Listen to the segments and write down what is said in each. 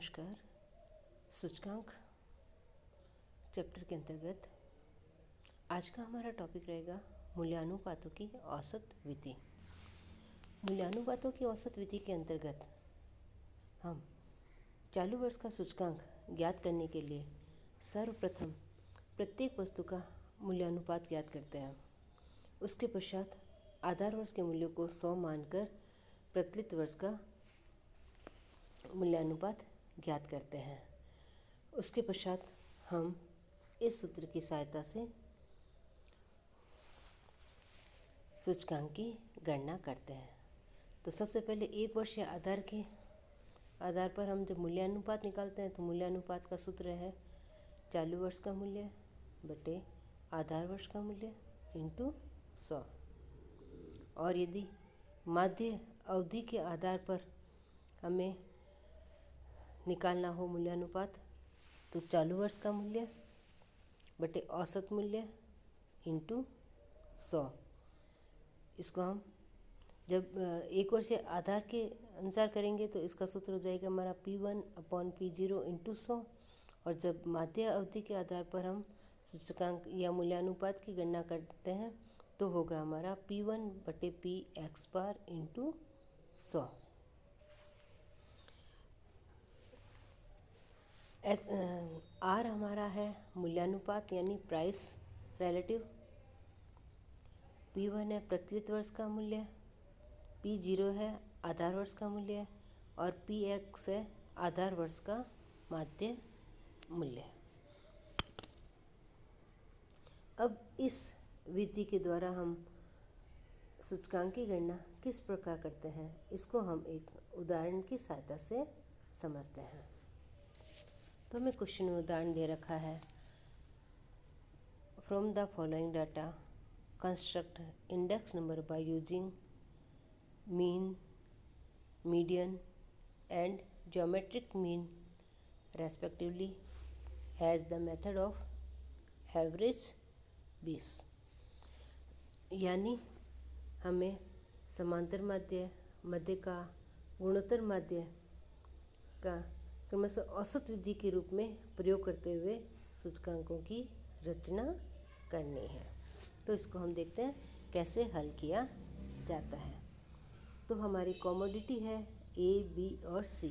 नमस्कार। सूचकांक चैप्टर के अंतर्गत आज का हमारा टॉपिक रहेगा मूल्यानुपातों की औसत विधि। मूल्यानुपातों की औसत विधि के अंतर्गत हम चालू वर्ष का सूचकांक ज्ञात करने के लिए सर्वप्रथम प्रत्येक वस्तु का मूल्यानुपात ज्ञात करते हैं। उसके पश्चात आधार वर्ष के मूल्यों को 100 मानकर प्रचलित वर्ष का मूल्यानुपात ज्ञात करते हैं। उसके पश्चात हम इस सूत्र की सहायता से सूचकांक की गणना करते हैं। तो सबसे पहले एक वर्ष या आधार के आधार पर हम जब मूल्यानुपात निकालते हैं तो मूल्यानुपात का सूत्र है चालू वर्ष का मूल्य बटे आधार वर्ष का मूल्य इंटू 100। और यदि माध्य अवधि के आधार पर हमें निकालना हो मूल्यानुपात तो चालू वर्ष का मूल्य बटे औसत मूल्य इंटू 100। इसको हम जब एक वर्ष आधार के अनुसार करेंगे तो इसका सूत्र हो जाएगा हमारा P1/P0 इंटू 100। और जब माध्य अवधि के आधार पर हम सूचकांक या मूल्यानुपात की गणना करते हैं तो होगा हमारा P1/Px बार इंटू 100। आर हमारा है मूल्यानुपात यानी प्राइस रिलेटिव। P1 है प्रचलित वर्ष का मूल्य, P0 है आधार वर्ष का मूल्य और Px है आधार वर्ष का माध्य मूल्य। अब इस विधि के द्वारा हम सूचकांक की गणना किस प्रकार करते हैं इसको हम एक उदाहरण की सहायता से समझते हैं। तो हमें क्वेश्चन में उदाहरण दे रखा है from the following data construct index number by using mean, median and geometric mean respectively as the method of average 20। यानी हमें समांतर माध्य, मध्य का, गुणोत्तर माध्य का क्रमशः औसत विधि के रूप में प्रयोग करते हुए सूचकांकों की रचना करनी है। तो इसको हम देखते हैं कैसे हल किया जाता है। तो हमारी कॉमोडिटी है A, B और C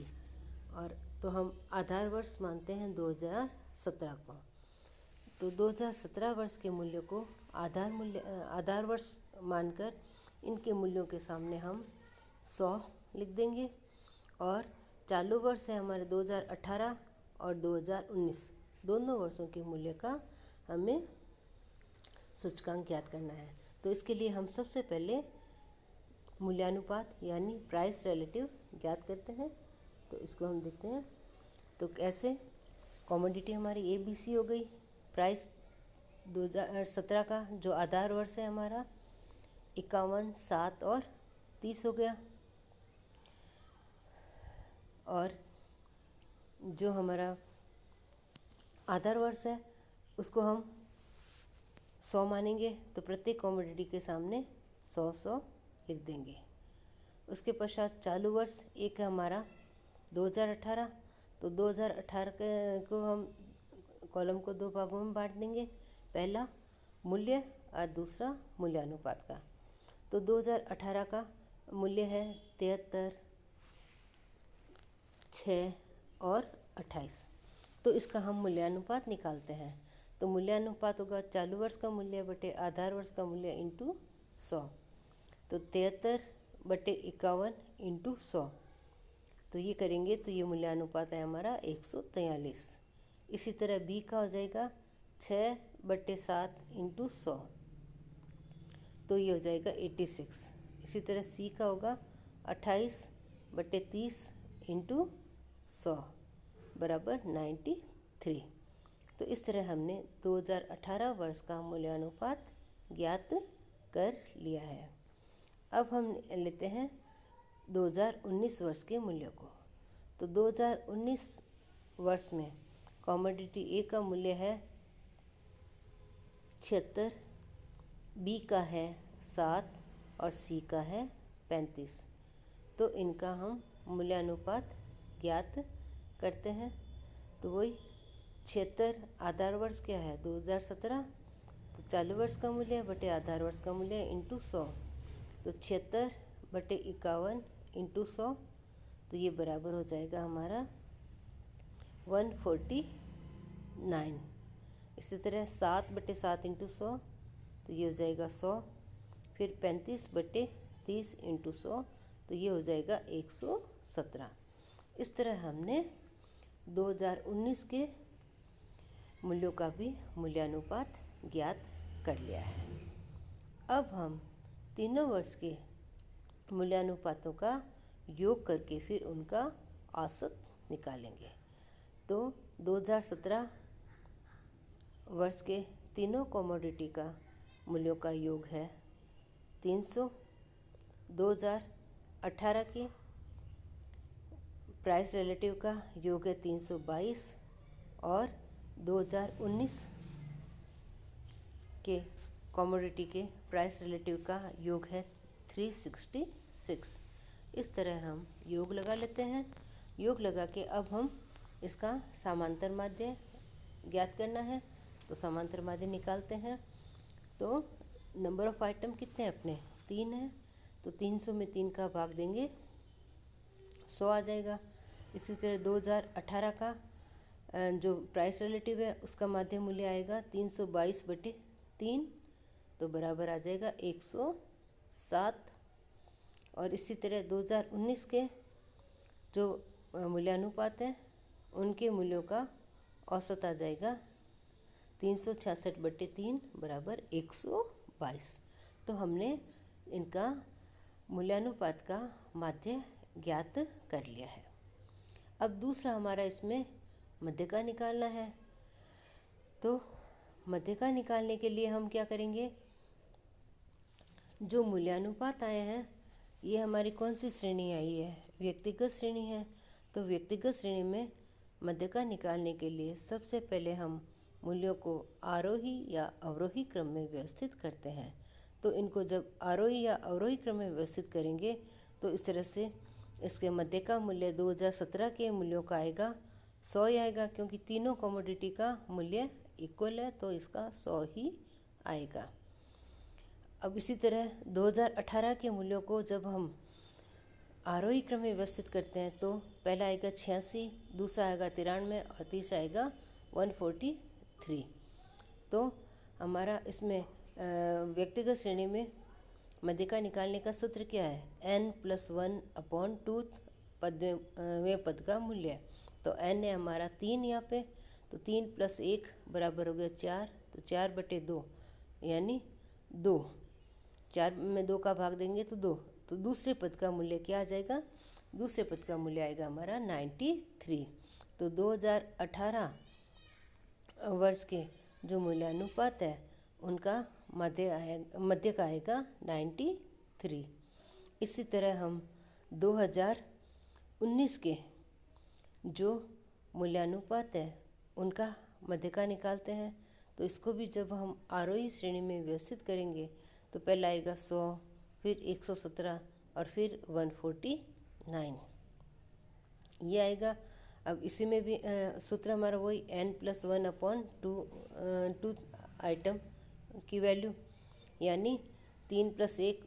और तो हम आधार वर्ष मानते हैं 2017 को। तो 2017 वर्ष के मूल्यों को आधार वर्ष मानकर इनके मूल्यों के सामने हम 100 लिख देंगे। और चालू वर्ष है हमारे 2018 और 2019 दोनों वर्षों के मूल्य का हमें सूचकांक ज्ञात करना है। तो इसके लिए हम सबसे पहले मूल्यानुपात यानी प्राइस रिलेटिव ज्ञात करते हैं। तो इसको हम देखते हैं। तो कैसे कॉमोडिटी हमारी ABC हो गई, प्राइस 2017 का जो आधार वर्ष है हमारा 51, 7 और 30 हो गया। और जो हमारा आधार वर्ष है उसको हम 100 मानेंगे तो प्रत्येक कॉमोडिटी के सामने 100 लिख देंगे। उसके पश्चात चालू वर्ष एक है हमारा 2018। तो 2018 को हम कॉलम को 2 भागों में बांट देंगे, पहला मूल्य और दूसरा मूल्यानुपात का। तो 2018 का मूल्य है 73, 6 और 28। तो इसका हम मूल्यानुपात निकालते हैं। तो मूल्यानुपात होगा चालू वर्ष का मूल्य बटे आधार वर्ष का मूल्य इंटू 100। तो 73/51 इंटू 100। तो ये करेंगे तो ये मूल्यानुपात है हमारा 143। इसी तरह B का हो जाएगा 6/7 इंटू 100। तो ये हो जाएगा 86। इसी तरह C का होगा 28/30 इंटू 100 बराबर 93। तो इस तरह हमने 2018 वर्ष का मूल्यानुपात ज्ञात कर लिया है। अब हम लेते हैं 2019 वर्ष के मूल्यों को। तो 2019 वर्ष में कॉमोडिटी A का मूल्य है 76, B का है 7 और C का है 35। तो इनका हम मूल्यानुपात ज्ञात करते हैं तो वही 76 आधार वर्ष क्या है 2017, तो चालू वर्ष का मूल्य बटे आधार वर्ष का मूल्य इंटू 100, तो 76 बटे 51 इंटू 100, तो ये बराबर हो जाएगा हमारा 149। इसी तरह 7 बटे 7 इंटू 100, तो ये हो जाएगा 100, फिर 35 बटे 30 इंटू 100, तो ये हो जाएगा 117। इस तरह हमने 2019 के मूल्यों का भी मूल्यानुपात ज्ञात कर लिया है। अब हम तीनों वर्ष के मूल्यानुपातों का योग करके फिर उनका औसत निकालेंगे। तो 2017 वर्ष के तीनों कमोडिटी का मूल्यों का योग है 300, 2018 के प्राइस रिलेटिव का योग है 322 और 2019 के कमोडिटी के प्राइस रिलेटिव का योग है 366। इस तरह हम योग लगा लेते हैं। योग लगा के अब हम इसका समांतर माध्य ज्ञात करना है, तो समांतर माध्य निकालते हैं। तो नंबर ऑफ आइटम कितने हैं अपने 3 हैं, तो 300 में 3 का भाग देंगे 100 आ जाएगा। इसी तरह 2018 का जो प्राइस रिलेटिव है उसका माध्य मूल्य आएगा 322 बटे 3, तो बराबर आ जाएगा 107। और इसी तरह 2019 के जो मूल्यानुपात है उनके मूल्यों का औसत आ जाएगा 366 बटे 3 बराबर 122। तो हमने इनका मूल्यानुपात का माध्य ज्ञात कर लिया है। अब दूसरा हमारा इसमें मध्य का निकालना है। तो मध्य का निकालने के लिए हम क्या करेंगे, जो मूल्यानुपात आए हैं ये हमारी कौन सी श्रेणी आई है, व्यक्तिगत श्रेणी है। तो व्यक्तिगत श्रेणी में मध्य का निकालने के लिए सबसे पहले हम मूल्यों को आरोही या अवरोही क्रम में व्यवस्थित करते हैं। तो इनको जब आरोही या अवरोही क्रम में व्यवस्थित करेंगे तो इस तरह से इसके मध्य का मूल्य 2017 के मूल्यों का आएगा 100 ही आएगा, क्योंकि तीनों कमोडिटी का मूल्य इक्वल है तो इसका 100 ही आएगा। अब इसी तरह 2018 के मूल्यों को जब हम आरोही क्रम में व्यवस्थित करते हैं तो पहला आएगा 86, दूसरा आएगा 93 और तीसरा आएगा 143। तो हमारा इसमें व्यक्तिगत श्रेणी में मध्य का निकालने का सूत्र क्या है, n+1/2 पद का मूल्य। तो n है हमारा 3 यहाँ पे, तो 3 + 1 बराबर हो गया 4, तो 4 बटे 2 यानी 2, 4 में 2 का भाग देंगे तो 2। तो दूसरे पद का मूल्य क्या आ जाएगा, दूसरे पद का मूल्य आएगा हमारा 93। तो 2018 वर्ष के जो मूल्यानुपात है उनका मध्य का आएगा 93। इसी तरह हम 2019 के जो मूल्यानुपात है उनका मध्य का निकालते हैं। तो इसको भी जब हम आरोही श्रेणी में व्यवस्थित करेंगे तो पहला आएगा 100, फिर 117 और फिर 149 ये आएगा। अब इसी में भी सूत्र हमारा वही n+1/2 आइटम की वैल्यू, यानी 3 + 1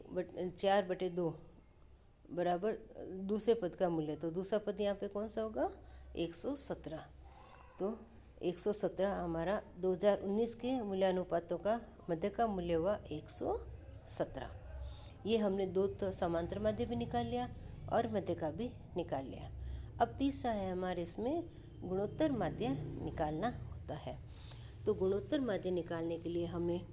4 बटे 2 बराबर दूसरे पद का मूल्य। तो दूसरा पद यहाँ पे कौन सा होगा 117। तो 117 हमारा 2019 के मूल्यानुपातों का मध्य का मूल्य हुआ 117। ये हमने दो तो समांतर माध्य भी निकाल लिया और मध्य का भी निकाल लिया। अब तीसरा है हमारे इसमें गुणोत्तर माध्य निकालना होता है। तो गुणोत्तर माध्य निकालने के लिए हमें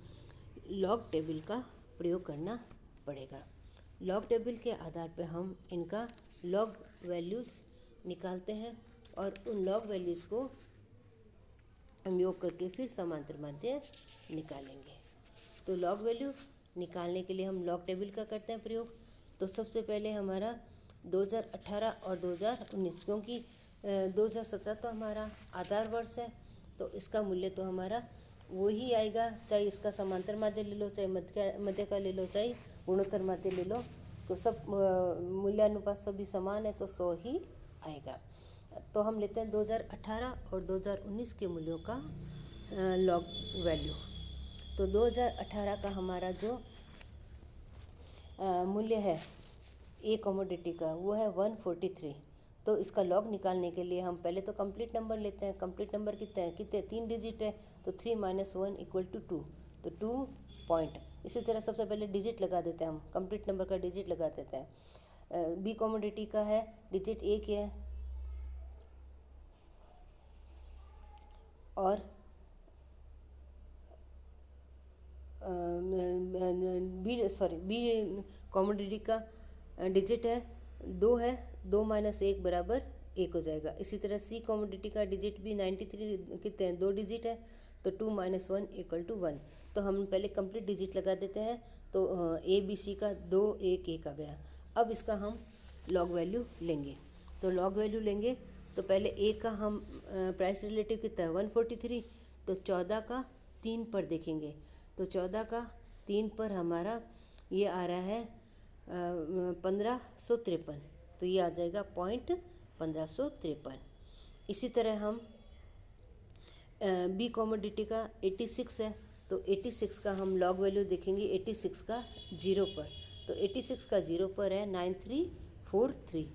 लॉग टेबल का प्रयोग करना पड़ेगा। लॉग टेबल के आधार पर हम इनका लॉग वैल्यूज़ निकालते हैं और उन लॉग वैल्यूज़ को हम योग करके फिर समांतर माध्य निकालेंगे। तो लॉग वैल्यू निकालने के लिए हम लॉग टेबल का करते हैं प्रयोग। तो सबसे पहले हमारा 2018 और 2019, क्योंकि 2017 तो हमारा आधार वर्ष है तो इसका मूल्य तो हमारा वो ही आएगा, चाहे इसका समांतर माध्य ले लो, चाहे मध्य का ले लो, चाहे गुणोत्तर माध्य ले लो, तो सब मूल्यानुपात सभी समान है तो 100 ही आएगा। तो हम लेते हैं 2018 और 2019 के मूल्यों का लॉग वैल्यू। तो 2018 का हमारा जो मूल्य है ए कमोडिटी का वो है 143। तो इसका लॉग निकालने के लिए हम पहले तो कंप्लीट नंबर लेते हैं। कंप्लीट नंबर कितने 3 डिजिट है, तो 3 - 1 = 2, तो 2 पॉइंट। इसी तरह सबसे पहले डिजिट लगा देते हैं, हम कंप्लीट नंबर का डिजिट लगा देते हैं। बी कमोडिटी का है डिजिट 1 है और बी कमोडिटी का डिजिट है 2 है, 2 - 1 = 1 हो जाएगा। इसी तरह सी कमोडिटी का डिजिट भी 93 कितने हैं, 2 डिजिट है, तो 2 - 1 = 1। तो हम पहले कंप्लीट डिजिट लगा देते हैं। तो ए बी सी का 2 1 1 आ गया। अब इसका हम लॉग वैल्यू लेंगे। तो लॉग वैल्यू लेंगे तो पहले ए का हम प्राइस रिलेटिव कितना है 143, तो 14 का 3 पर देखेंगे। तो 14 का 3 पर हमारा ये आ रहा है 1553, तो ये आ जाएगा 1553। इसी तरह हम बी कमोडिटी का 86 है, तो 86 का हम लॉग वैल्यू देखेंगे 86 का 0 पर। तो 86 का 0 पर है 9343,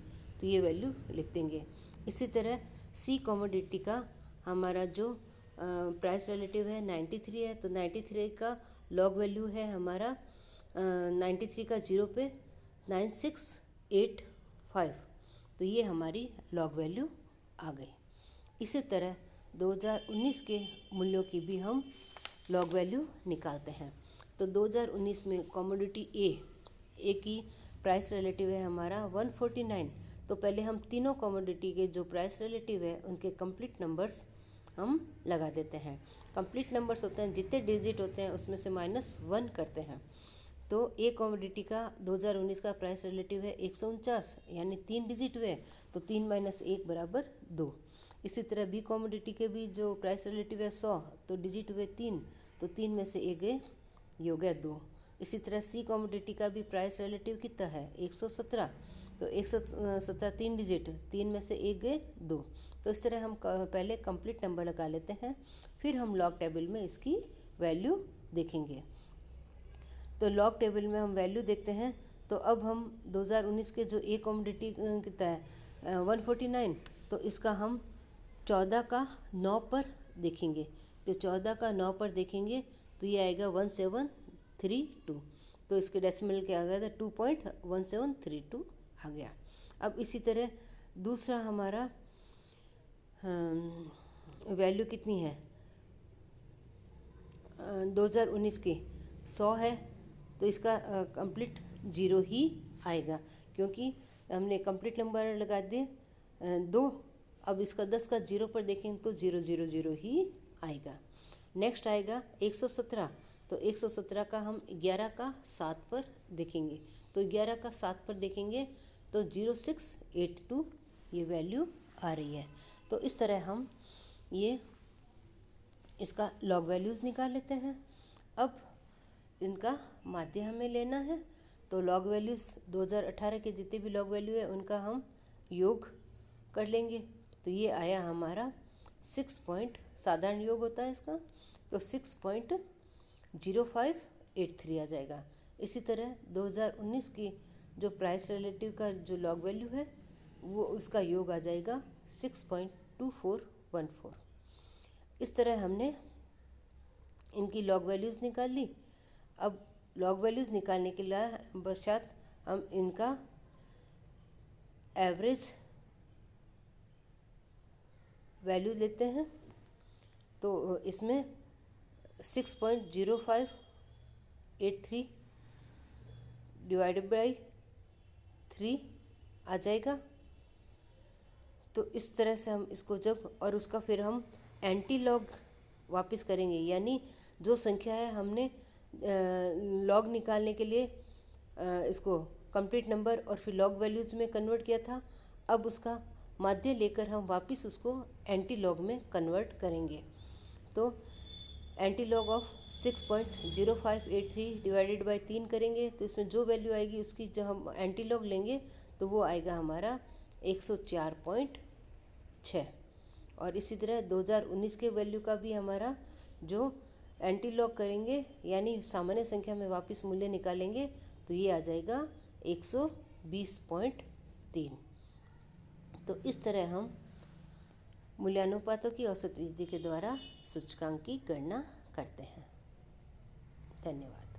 तो ये वैल्यू लिख देंगे। इसी तरह सी कमोडिटी का हमारा जो प्राइस रिलेटिव है 93 है, तो 93 का लॉग वैल्यू है हमारा 93 का 0 पे 9685, तो ये हमारी लॉग वैल्यू आ गई। इसी तरह 2019 के मूल्यों की भी हम लॉग वैल्यू निकालते हैं। तो 2019 में कमोडिटी ए की प्राइस रिलेटिव है हमारा 149। तो पहले हम तीनों कमोडिटी के जो प्राइस रिलेटिव है उनके कंप्लीट नंबर्स हम लगा देते हैं। कंप्लीट नंबर्स होते हैं जितने डिजिट होते हैं उसमें से -1 करते हैं। तो ए कमोडिटी का 2019 का प्राइस रिलेटिव है 149, यानी 3 डिजिट हुए, तो 3 - 1 = 2। इसी तरह बी कमोडिटी के भी जो प्राइस रिलेटिव है 100, तो डिजिट हुए 3, तो 3 में से 1 गए, ये हो गया 2। इसी तरह सी कमोडिटी का भी प्राइस रिलेटिव कितना है 117, तो 117 3 डिजिट, 3 में से 1 गए 2। तो इस तरह हम पहले कंप्लीट नंबर लगा लेते हैं, फिर हम लॉग टेबल में इसकी वैल्यू देखेंगे। तो लॉग टेबल में हम वैल्यू देखते हैं। तो अब हम 2019 के जो ए कमोडिटी कितना है 149, तो इसका हम 14 का 9 पर देखेंगे। तो 14 का 9 पर देखेंगे तो ये आएगा 1732, तो इसके डेसिमल क्या आ गया था 2.1732 आ गया। अब इसी तरह दूसरा हमारा वैल्यू कितनी है 2019 की 100 है, तो इसका कंप्लीट 0 ही आएगा, क्योंकि हमने कंप्लीट नंबर लगा दिए 2। अब इसका 10 का 0 पर देखेंगे तो 0 0 0 ही आएगा। नेक्स्ट आएगा 117, तो 117 का हम 11 का 7 पर देखेंगे। तो 11 का 7 पर देखेंगे तो 0682 ये वैल्यू आ रही है। तो इस तरह हम ये इसका लॉग वैल्यूज़ निकाल लेते हैं। अब इनका माध्य हमें लेना है। तो लॉग वैल्यूज़ 2018 के जितने भी लॉग वैल्यू है उनका हम योग कर लेंगे। तो ये आया हमारा 6 साधारण योग होता है इसका, तो 6.0583 आ जाएगा। इसी तरह 2019 की जो प्राइस रिलेटिव का जो लॉग वैल्यू है वो उसका योग आ जाएगा 6.2414। इस तरह हमने इनकी लॉग वैल्यूज़ निकाल ली। अब लॉग वैल्यूज़ निकालने के लिए पश्चात हम इनका एवरेज वैल्यू लेते हैं। तो इसमें 6.0583 डिवाइडेड बाई 3 आ जाएगा। तो इस तरह से हम इसको जब और उसका फिर हम एंटी लॉग वापस करेंगे, यानी जो संख्या है हमने लॉग निकालने के लिए इसको कंप्लीट नंबर और फिर लॉग वैल्यूज़ में कन्वर्ट किया था, अब उसका माध्य लेकर हम वापस उसको एंटी लॉग में कन्वर्ट करेंगे। तो anti log of 6.0583 divided by 3 करेंगे, तो इसमें जो वैल्यू आएगी उसकी जो हम एंटी लॉग लेंगे तो वो आएगा हमारा 104.8। 6। और इसी तरह 2019 के वैल्यू का भी हमारा जो एंटी लॉग करेंगे यानी सामान्य संख्या में वापस मूल्य निकालेंगे तो ये आ जाएगा 120.3। तो इस तरह हम मूल्यानुपातों की औसत वृद्धि के द्वारा सूचकांक की गणना करते हैं। धन्यवाद।